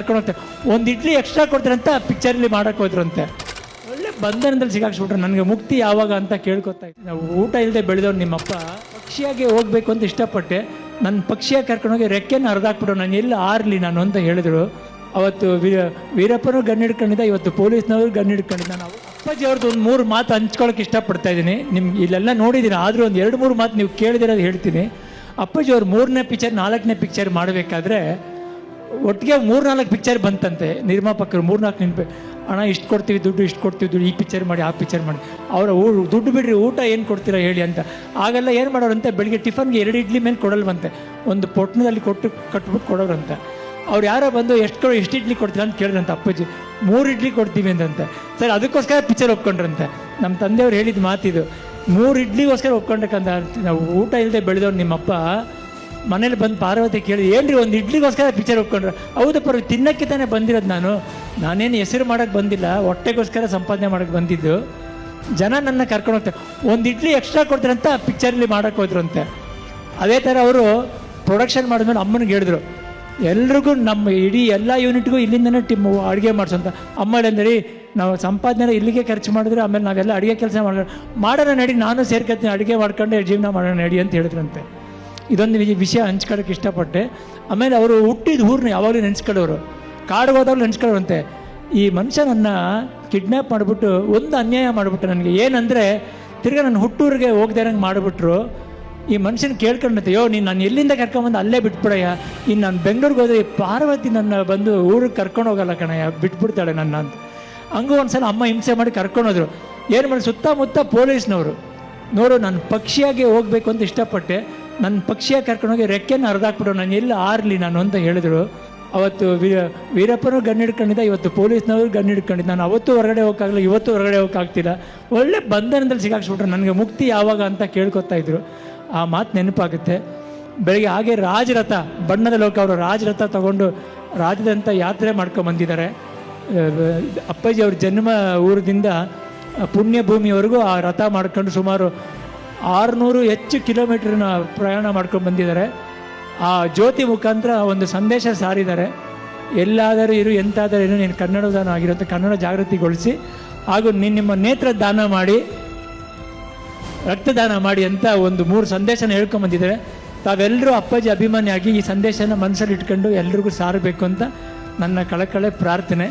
ಕರ್ಕೊಂಡು ಹೋಗ್ತಾರೆ. ಒಂದು ಇಡ್ಲಿ ಎಕ್ಸ್ಟ್ರಾ ಕೊಡ್ತಾರಂತ ಪಿಕ್ಚರಲ್ಲಿ ಮಾಡೋಕ್ಕೆ ಹೋದ್ರಂತೆ. ಒಳ್ಳೆ ಬಂಧನದಲ್ಲಿ ಸಿಗಾಕ್ಸ್ಬಿಟ್ರು. ನನಗೆ ಮುಕ್ತಿ ಯಾವಾಗ ಅಂತ ಕೇಳ್ಕೊತಾ ಇದ್ದೆ. ನಾವು ಊಟ ಇಲ್ಲದೆ ಬೆಳೆದವ್ರು ನಿಮ್ಮಪ್ಪ ಪಕ್ಷಿಯಾಗಿ ಹೋಗ್ಬೇಕು ಅಂತ ಇಷ್ಟಪಟ್ಟೆ. ನನ್ನ ಪಕ್ಷಿಯಾಗಿ ಕರ್ಕೊಂಡೋಗಿ ರೆಕ್ಕೆನ ಹರಿದಾಕ್ಬಿಟ್ಟು ನಾನು ಎಲ್ಲಿ ಆರ್ಲಿ ನಾನು ಅಂತ ಹೇಳಿದ್ರು. ಅವತ್ತು ವೀರಪ್ಪನೂ ಗನ್ ಹಿಡ್ಕೊಂಡಿದ್ದ, ಇವತ್ತು ಪೊಲೀಸ್ನವರು ಗನ್ ಹಿಡ್ಕೊಂಡಿದ್ದ. ನಾವು ಅಪ್ಪಾಜಿ ಅವ್ರದ್ದು ಒಂದು 3 ಮಾತು ಹಂಚ್ಕೊಳ್ಳೋಕೆ ಇಷ್ಟಪಡ್ತಾ ಇದ್ದೀನಿ. ನಿಮ್ಗೆ ಇಲ್ಲೆಲ್ಲ ನೋಡಿದ್ದೀನಿ, ಆದರೂ ಒಂದು 2-3 ಮಾತು ನೀವು ಕೇಳಿದಿರೋದು ಹೇಳ್ತೀನಿ. ಅಪ್ಪಾಜಿ ಅವ್ರು 3ನೇ ಪಿಕ್ಚರ್ 4ನೇ ಪಿಕ್ಚರ್ ಮಾಡಬೇಕಾದ್ರೆ ಒಟ್ಟಿಗೆ 3-4 ಪಿಕ್ಚರ್ ಬಂತಂತೆ. ನಿರ್ಮಾಪಕರು 3-4 ನೆನಪು, ಹಣ ಇಷ್ಟು ಕೊಡ್ತೀವಿ ದುಡ್ಡು, ಇಷ್ಟು ಕೊಡ್ತೀವಿ ದುಡ್ಡು, ಈ ಪಿಕ್ಚರ್ ಮಾಡಿ ಆ ಪಿಕ್ಚರ್ ಮಾಡಿ. ಅವರ ದುಡ್ಡು ಬಿಡ್ರಿ, ಊಟ ಏನು ಕೊಡ್ತೀರಾ ಹೇಳಿ ಅಂತ. ಆಗೆಲ್ಲ ಏನು ಮಾಡೋರಂತೆ, ಬೆಳಿಗ್ಗೆ ಟಿಫನ್ಗೆ 2 ಇಡ್ಲಿ ಮೇಲೆ ಕೊಡಲ್ವಂತೆ, ಒಂದು ಪೊಟ್ಟಣದಲ್ಲಿ ಕಟ್ಬಿಟ್ಟು ಕೊಡೋರಂತೆ. ಅವ್ರು ಯಾರೋ ಬಂದು ಎಷ್ಟು ಇಡ್ಲಿ ಕೊಡ್ತೀರಾ ಅಂತ ಕೇಳಿದ್ರಂತೆ. ಅಪ್ಪಾಜಿ 3 ಇಡ್ಲಿ ಕೊಡ್ತೀವಿ ಅಂತಂತೆ. ಸರ್ ಅದಕ್ಕೋಸ್ಕರ ಪಿಕ್ಚರ್ ಒಪ್ಕೊಂಡ್ರಂತೆ. ನಮ್ಮ ತಂದೆಯವ್ರು ಹೇಳಿದ ಮಾತಿದು, 3 ಇಡ್ಲಿಗೋಸ್ಕರ ಒಪ್ಕೊಂಡಕ್ಕಂತ. ನಾವು ಊಟ ಇಲ್ಲದೆ ಬೆಳೆದವ್ರು ನಿಮ್ಮಪ್ಪ ಮನೇಲಿ ಬಂದು ಪಾರ್ವತಿ ಕೇಳಿ, ಏನ್ರಿ ಒಂದು ಇಡ್ಲಿಗೋಸ್ಕರ ಪಿಕ್ಚರ್ ಒಪ್ಕೊಂಡ್ರೆ? ಹೌದು ಪರ್ವ, ತಿನ್ನಕ್ಕೆ ತಾನೇ ಬಂದಿರೋದು, ನಾನೇನು ಹೆಸರು ಮಾಡೋಕ್ಕೆ ಬಂದಿಲ್ಲ, ಹೊಟ್ಟೆಗೋಸ್ಕರ ಸಂಪಾದನೆ ಮಾಡೋಕ್ಕೆ ಬಂದಿದ್ದು. ಜನ ನನ್ನ ಕರ್ಕೊಂಡು ಹೋಗ್ತಾರೆ, ಒಂದು ಇಡ್ಲಿ ಎಕ್ಸ್ಟ್ರಾ ಕೊಡ್ತಾರಂತ ಪಿಕ್ಚರಲ್ಲಿ ಮಾಡೋಕ್ಕೆ ಹೋದ್ರಂತೆ. ಅದೇ ಥರ ಅವರು ಪ್ರೊಡಕ್ಷನ್ ಮಾಡಿದ್ಮೇಲೆ ಅಮ್ಮನಿಗೆ ಹೇಳಿದ್ರು, ಎಲ್ರಿಗೂ ನಮ್ಮ ಇಡೀ ಎಲ್ಲ ಯೂನಿಟ್ಗೂ ಇಲ್ಲಿಂದನೇ ಅಡುಗೆ ಮಾಡಿಸೋಂತ. ಅಮ್ಮ ಹೇಳಿದ್ರಿ, ನಾವು ಸಂಪಾದನೆ ಇಲ್ಲಿಗೆ ಖರ್ಚು ಮಾಡಿದ್ರೆ ಆಮೇಲೆ ನಾವೆಲ್ಲ ಅಡುಗೆ ಕೆಲಸ ಮಾಡೋಣ ನಡಿ, ನಾನು ಸೇರ್ಕೊತೀನಿ, ಅಡುಗೆ ಮಾಡ್ಕೊಂಡೆ ಜೀವನ ಮಾಡೋಣ ನಡಿ ಅಂತ ಹೇಳಿದ್ರಂತೆ. ಇದೊಂದು ವಿಷಯ ಹಂಚ್ಕೊಳ್ಳೋಕೆ ಇಷ್ಟಪಟ್ಟೆ. ಆಮೇಲೆ ಅವರು ಹುಟ್ಟಿದ ಊರನ್ನ ಯಾವಾಗಲೂ ನೆನೆಸ್ಕೊಳ್ಳೋರು, ಕಾಡಿಗೆ ಹೋದಾಗಲೂ ನೆನೆಸ್ಕೊಳ್ಳೋರಂತೆ. ಈ ಮನುಷ್ಯ ನನ್ನ ಕಿಡ್ನ್ಯಾಪ್ ಮಾಡಿಬಿಟ್ಟು ಒಂದು ಅನ್ಯಾಯ ಮಾಡಿಬಿಟ್ಟು ನನಗೆ, ಏನಂದರೆ ತಿರ್ಗಿ ನನ್ನ ಹುಟ್ಟೂರಿಗೆ ಹೋಗ್ದೇ ಇರೋಂಗೆ ಮಾಡಿಬಿಟ್ರು. ಈ ಮನುಷ್ಯನ ಕೇಳ್ಕೊಂಡಂತೆ, ನೀನು ನಾನು ಎಲ್ಲಿಂದ ಕರ್ಕೊಂಬಂದು ಅಲ್ಲೇ ಬಿಟ್ಬಿಡಯ್ಯ, ಇನ್ನು ನಾನು ಬೆಂಗಳೂರಿಗೆ ಹೋದರೆ ಪಾರ್ವತಿ ನನ್ನ ಬಂದು ಊರಿಗೆ ಕರ್ಕೊಂಡು ಹೋಗಲ್ಲ ಕಣಯ್ಯ, ಬಿಟ್ಬಿಡ್ತಾಳೆ ನನ್ನ ಅಂತ. ಹಂಗೂ ಒಂದು ಸಲ ಅಮ್ಮ ಹಿಂಸೆ ಮಾಡಿ ಕರ್ಕೊಂಡೋದ್ರು. ಏನು ಮಾಡಿ, ಸುತ್ತಮುತ್ತ ಪೊಲೀಸ್ನವರು ನೋಡು, ನಾನು ಪಕ್ಷಿಯಾಗಿ ಹೋಗಬೇಕು ಅಂತ ಇಷ್ಟಪಟ್ಟೆ, ನನ್ನ ಪಕ್ಷಿಯಾಗಿ ಕರ್ಕೊಂಡೋಗಿ ರೆಕ್ಕೆನ ಹರಿದಾಕ್ಬಿಟ್ಟು ನಾನು ಎಲ್ಲಿ ಆರ್ಲಿ ನಾನು ಅಂತ ಹೇಳಿದ್ರು. ಅವತ್ತು ವೀರಪ್ಪನೂ ಗನ್ ಹಿಡ್ಕೊಂಡಿದ್ದ, ಇವತ್ತು ಪೊಲೀಸ್ನವರು ಗನ್ ಹಿಡ್ಕೊಂಡಿದ್ದ. ನಾನು ಅವತ್ತು ಹೊರಗಡೆ ಹೋಗೋಕ್ಕಾಗಲ್ಲ, ಇವತ್ತು ಹೊರಗಡೆ ಹೋಗೋಕ್ಕಾಗ್ತಿಲ್ಲ. ಒಳ್ಳೆ ಬಂಧನದಲ್ಲಿ ಸಿಗಾಕ್ಸ್ಬಿಟ್ರು. ನನಗೆ ಮುಕ್ತಿ ಯಾವಾಗ ಅಂತ ಕೇಳ್ಕೊತಾ ಇದ್ರು. ಆ ಮಾತು ನೆನಪಾಗುತ್ತೆ. ಬೆಳಗ್ಗೆ ಹಾಗೆ ರಾಜರಥ, ಬಣ್ಣದ ಲೋಕ ಅವರು ರಾಜರಥ ತಗೊಂಡು ರಾಜ್ಯದಂಥ ಯಾತ್ರೆ ಮಾಡ್ಕೊಂಬಂದಿದ್ದಾರೆ. ಅಪ್ಪಾಜಿ ಅವ್ರ ಜನ್ಮ ಊರದಿಂದ ಪುಣ್ಯ ಭೂಮಿಯವರೆಗೂ ಆ ರಥ ಮಾಡ್ಕೊಂಡು ಸುಮಾರು 600 ಹೆಚ್ಚು ಕಿಲೋಮೀಟ್ರನ್ನ ಪ್ರಯಾಣ ಮಾಡ್ಕೊಂಡು ಬಂದಿದ್ದಾರೆ. ಆ ಜ್ಯೋತಿ ಮುಖಾಂತರ ಒಂದು ಸಂದೇಶ ಸಾರಿದ್ದಾರೆ. ಎಲ್ಲಾದರೂ ಇರು, ಎಂತಾದರೂ ಇರು, ನೀನು ಕನ್ನಡದಾನ ಆಗಿರುತ್ತೆ, ಕನ್ನಡ ಜಾಗೃತಿಗೊಳಿಸಿ ಹಾಗೂ ನಿಮ್ಮ ನೇತ್ರ ದಾನ ಮಾಡಿ, ರಕ್ತದಾನ ಮಾಡಿ ಅಂತ ಒಂದು 3 ಸಂದೇಶನ ಹೇಳ್ಕೊಂಬಂದಿದ್ದಾರೆ. ತಾವೆಲ್ಲರೂ ಅಪ್ಪಾಜಿ ಅಭಿಮಾನಿಯಾಗಿ ಈ ಸಂದೇಶನ ಮನಸ್ಸಲ್ಲಿ ಇಟ್ಕೊಂಡು ಎಲ್ರಿಗೂ ಸಾರಬೇಕು ಅಂತ ನನ್ನ ಕಳಕಳೆ ಪ್ರಾರ್ಥನೆ.